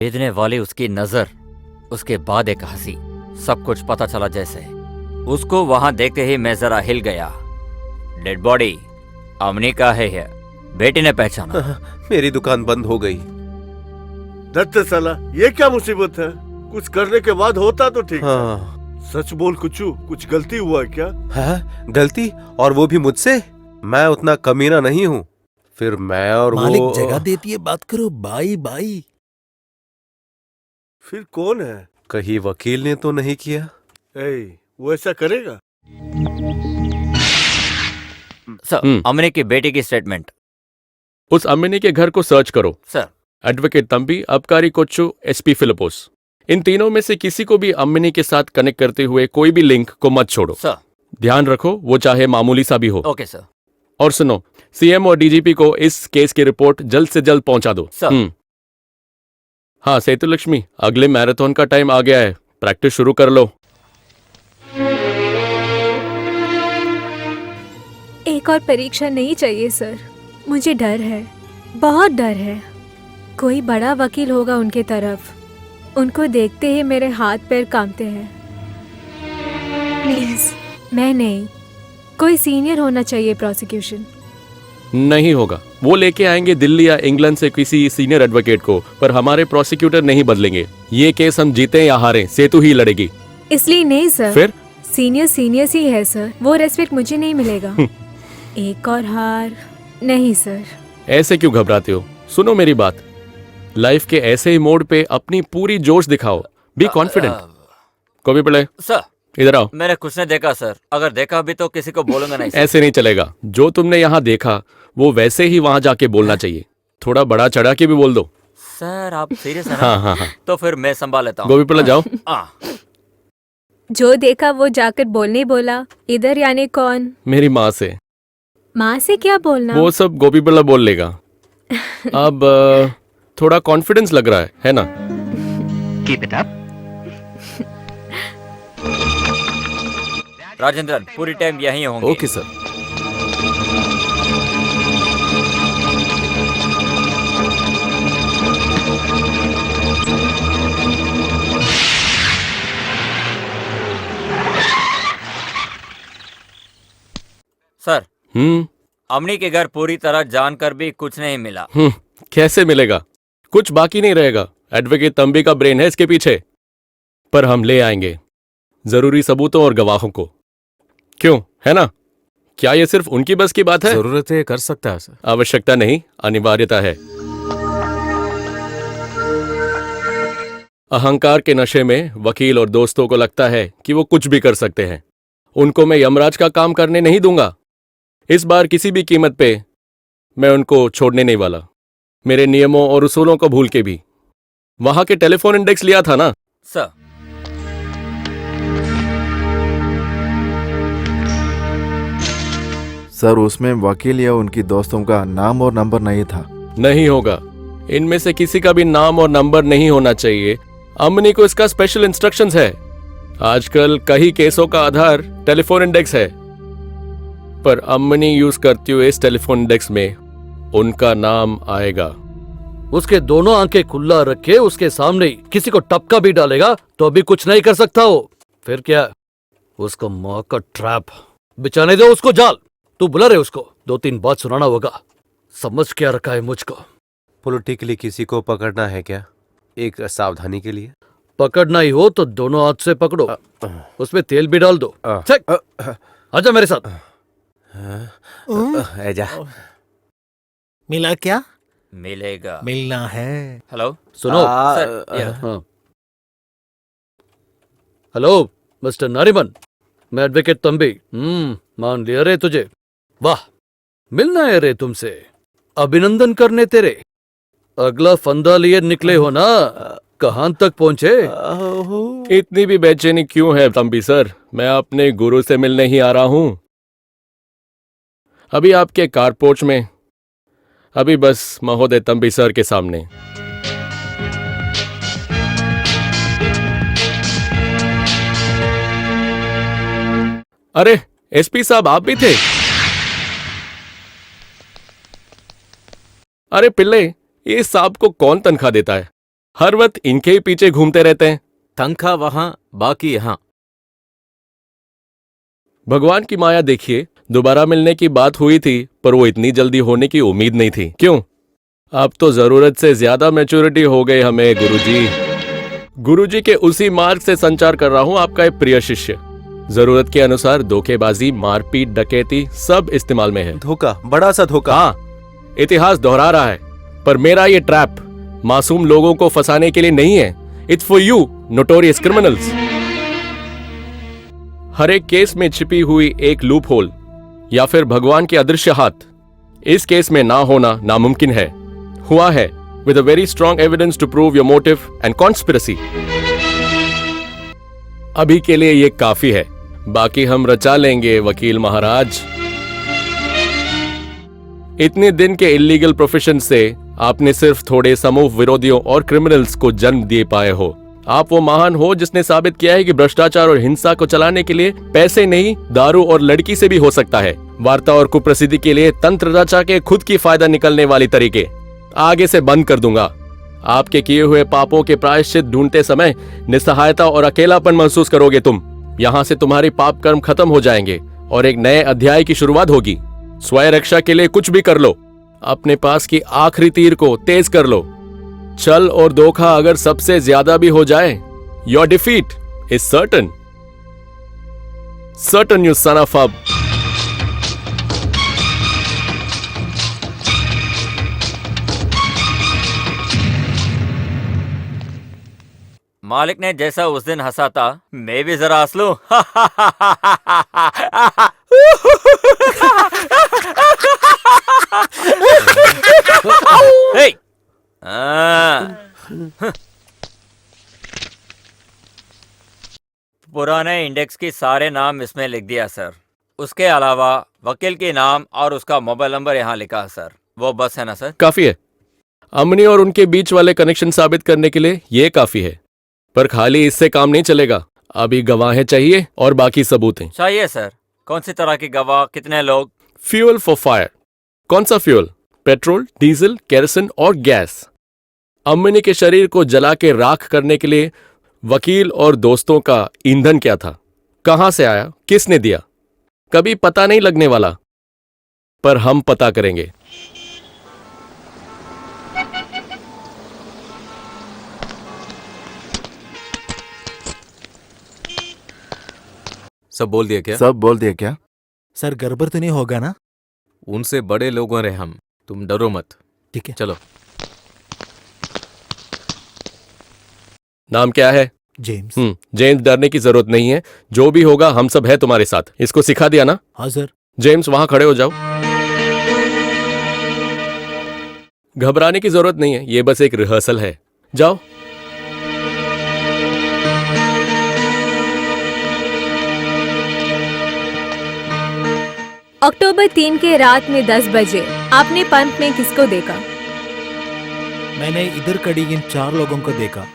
भेजने वाली उसकी नजर, उसके बाद एक हंसी, सब कुछ पता चला जैसे। उसको वहां देखते ही मैं जरा हिल गया। डेड बॉडी अमनी का है यह। बेटी ने पहचाना। मेरी दुकान बंद हो गई। दत्त साला, ये क्या मुसीबत है? कुछ करने के बाद होता तो ठीक था। हाँ। सच बोल कुचू, कुछ गलती हुआ है क्या? है गलती, और वो भी मुझसे? मैं उतना कमीना नहीं हूँ। फिर मैं और मालिक वो जगह देती है, बात करो। By by. फिर कौन है? कहीं वकील ने तो नहीं किया? वो ऐसा करेगा? सर, अमनी की बेटी की स्टेटमेंट। उस अम्मिनी के घर को सर्च करो। सर। एडवोकेट तंबी, अबकारी कोच्चू, एसपी फिलिपोस, इन तीनों में से किसी को भी अम्मिनी के साथ कनेक्ट करते हुए कोई भी लिंक को मत छोड़ो। सर। ध्यान रखो, वो चाहे मामूली सा भी हो। Okay sir. और सुनो, सीएम और डीजीपी को इस केस की रिपोर्ट जल्द से जल्द पहुंचा दो। सर। हाँ सेतुलक्ष्मी, अगले मैराथन का टाइम आ गया है, प्रैक्टिस शुरू कर लो। एक और परीक्षा नहीं चाहिए सर। मुझे डर है, बहुत डर है। कोई बड़ा वकील होगा उनके तरफ। उनको देखते ही मेरे हाथ पैर कांपते हैं। प्लीज, मैं नहीं, कोई सीनियर होना चाहिए प्रोसिक्यूशन। नहीं होगा, वो लेके आएंगे दिल्ली या इंग्लैंड से किसी सीनियर एडवोकेट को, पर हमारे प्रोसिक्यूटर नहीं बदलेंगे। ये केस हम जीते या हारें, सेतु ही लड़ेगी। इसलिए नहीं सर। फिर सीनियर ही है सर, वो रेस्पेक्ट मुझे नहीं मिलेगा। एक और हार नहीं सर। ऐसे क्यों घबराते हो? सुनो मेरी बात, लाइफ के ऐसे ही मोड पे अपनी पूरी जोश दिखाओ। Be confident. कॉपी पढ़े। सर, इधर आओ। मैंने कुछ नहीं देखा सर। अगर देखा भी तो किसी को बोलूंगा नहीं सर। ऐसे नहीं चलेगा। जो तुमने यहाँ देखा वो वैसे ही वहां जाके बोलना चाहिए। थोड़ा बड़ा चढ़ा के भी बोल दो। सर आप सीरियस हैं ना? हाँ। तो फिर मैं संभाल लेता हूँ। गोभी पला जाओ। जो देखा वो जाकर बोलने बोला। इधर यानी कौन? मेरी माँ से। माँ से क्या बोलना? वो सब गोभी पला बोल लेगा। अब थोड़ा कॉन्फिडेंस लग रहा है ना? Keep it up. राजेंद्रन पूरी टाइम यहीं होंगे। Okay sir. सर, अमनी के घर पूरी तरह जानकर भी कुछ नहीं मिला। कैसे मिलेगा? कुछ बाकी नहीं रहेगा। एडवोकेट तंबी का ब्रेन है इसके पीछे। पर हम ले आएंगे जरूरी सबूतों और गवाहों को। क्यों, है ना? क्या ये सिर्फ उनकी बस की बात है? जरूरत है, कर सकता है सर। आवश्यकता नहीं, अनिवार्यता है। अहंकार के नशे में वकील और दोस्तों को लगता है कि वो कुछ भी कर सकते हैं। उनको मैं यमराज का काम करने नहीं दूंगा। इस बार किसी भी कीमत पे मैं उनको छोड़ने नहीं वाला, मेरे नियमों और उसूलों को भूल के भी। वहां के टेलीफोन इंडेक्स लिया था ना? सर, सर उसमें वकील या उनकी दोस्तों का नाम और नंबर नहीं था। नहीं होगा। इनमें से किसी का भी नाम और नंबर नहीं होना चाहिए। अम्मनी को इसका स्पेशल इंस्ट्रक्शंस है। आजकल कई केसों का आधार टेलीफोन इंडेक्स है, पर अम्मनी यूज करती हुए इस टेलीफोन इंडेक्स में उनका नाम आएगा। उसके दोनों आंखें खुला रखे उसके सामने ही किसी को टपका भी डालेगा तो अभी कुछ नहीं कर सकता हो। फिर क्या? उसको मौत का ट्रैप बिछाने दो, उसको जाल। तू बुला रहे उसको, 2-3 बात सुनाना होगा। समझ क्या रखा है मुझको? पॉलिटिकली किसी को पकड़ना है क्या? एक सावधानी के लिए। पकड़ना ही हो तो दोनों हाथ से पकड़ो, उसमें तेल भी डाल दो। आजा मेरे साथ। आजा। मिला क्या? मिलेगा। मिलना है। हेलो सुनो सर। हेलो मिस्टर नारिमन, मैं एडवोकेट तंबी। मान लिया रे तुझे। वाह, मिलना है रे तुमसे। अभिनंदन करने तेरे। अगला फंदा लिए निकले हो ना? कहां तक पहुंचे? इतनी भी बेचैनी क्यों है तंबी सर? मैं अपने गुरु से मिलने ही आ रहा हूं। अभी आपके कारपोर्च में, अभी बस महोदय तंबी सर के सामने। अरे एसपी साहब, आप भी थे? अरे पिल्ले, ये साहब को कौन तनख्वाह देता है? हर वक्त इनके ही पीछे घूमते रहते हैं। तनख्वाह वहां, बाकी यहाँ। भगवान की माया देखिए, दोबारा मिलने की बात हुई थी पर वो इतनी जल्दी होने की उम्मीद नहीं थी। क्यों? अब तो जरूरत से ज्यादा मैच्योरिटी हो गई हमें गुरुजी। गुरुजी के उसी मार्ग से संचार कर रहा हूं, आपका एक प्रिय शिष्य। जरूरत के अनुसार धोखेबाजी, मारपीट, डकैती सब इस्तेमाल में है। धोखा, बड़ा सा धोखा। हाँ, इतिहास दोहरा रहा है, पर मेरा ये ट्रैप मासूम लोगों को फंसाने के लिए नहीं है। It's for you notorious criminals. हर एक केस में छिपी हुई एक लूप होल या फिर भगवान के अदृश्य हाथ इस केस में ना होना नामुमकिन है। हुआ है with a very strong evidence to prove your motive and conspiracy. अभी के लिए ये काफी है, बाकी हम रचा लेंगे वकील महाराज। इतने दिन के इलीगल प्रोफेशन से आपने सिर्फ थोड़े समूह विरोधियों और क्रिमिनल्स को जन्म दे पाए हो। आप वो महान हो जिसने साबित किया है कि भ्रष्टाचार और हिंसा को चलाने के लिए पैसे नहीं, दारू और लड़की से भी हो सकता है। वार्ता और कुप्रसिद्धि के लिए तंत्र रचा के खुद की फायदा निकलने वाली तरीके आगे से बंद कर दूंगा। आपके किए हुए पापों के प्रायश्चित ढूंढते समय निस्सहायता और अकेलापन महसूस करोगे तुम। यहाँ से तुम्हारे पाप कर्म खत्म हो जाएंगे और एक नए अध्याय की शुरुआत होगी। स्वयं रक्षा के लिए कुछ भी कर लो, अपने पास की आखिरी तीर को तेज कर लो। छल और धोखा अगर सबसे ज्यादा भी हो जाए, your defeat is certain. Certain you son of a. मालिक ने जैसा उस दिन हंसा था, मैं भी जरा हंस लूं। हे! पुराने इंडेक्स की सारे नाम इसमें लिख दिया सर। उसके अलावा वकील के नाम और उसका मोबाइल नंबर यहाँ लिखा है सर। वो बस है ना सर? काफी है। अमनी और उनके बीच वाले कनेक्शन साबित करने के लिए ये काफी है, पर खाली इससे काम नहीं चलेगा। अभी गवाहें चाहिए और बाकी सबूत हैं। चाहिए सर। कौन सी तरह की गवाह, कितने लोग? Fuel for fire. कौन सा फ्यूल? पेट्रोल, डीजल, केरोसिन और गैस। अम्मनी के शरीर को जला के राख करने के लिए वकील और दोस्तों का ईंधन क्या था, कहां से आया, किसने दिया, कभी पता नहीं लगने वाला, पर हम पता करेंगे। सब बोल दिया क्या? सब बोल दिया क्या? सर गड़बड़ तो नहीं होगा ना? उनसे बड़े लोगों रहे हम, तुम डरो मत। ठीक है। चलो। नाम क्या है? जेम्स। जेम्स, डरने की जरूरत नहीं है। जो भी होगा हम सब है तुम्हारे साथ। इसको सिखा दिया ना? हाँ सर। जेम्स वहां खड़े हो जाओ। घबराने की जरूरत नहीं है, ये बस एक रिहर्सल है। जाओ। अक्टूबर 3 के रात में 10 बजे आपने पंप में किसको देखा? मैंने इधर खड़ी इन 4 लोगों को देखा।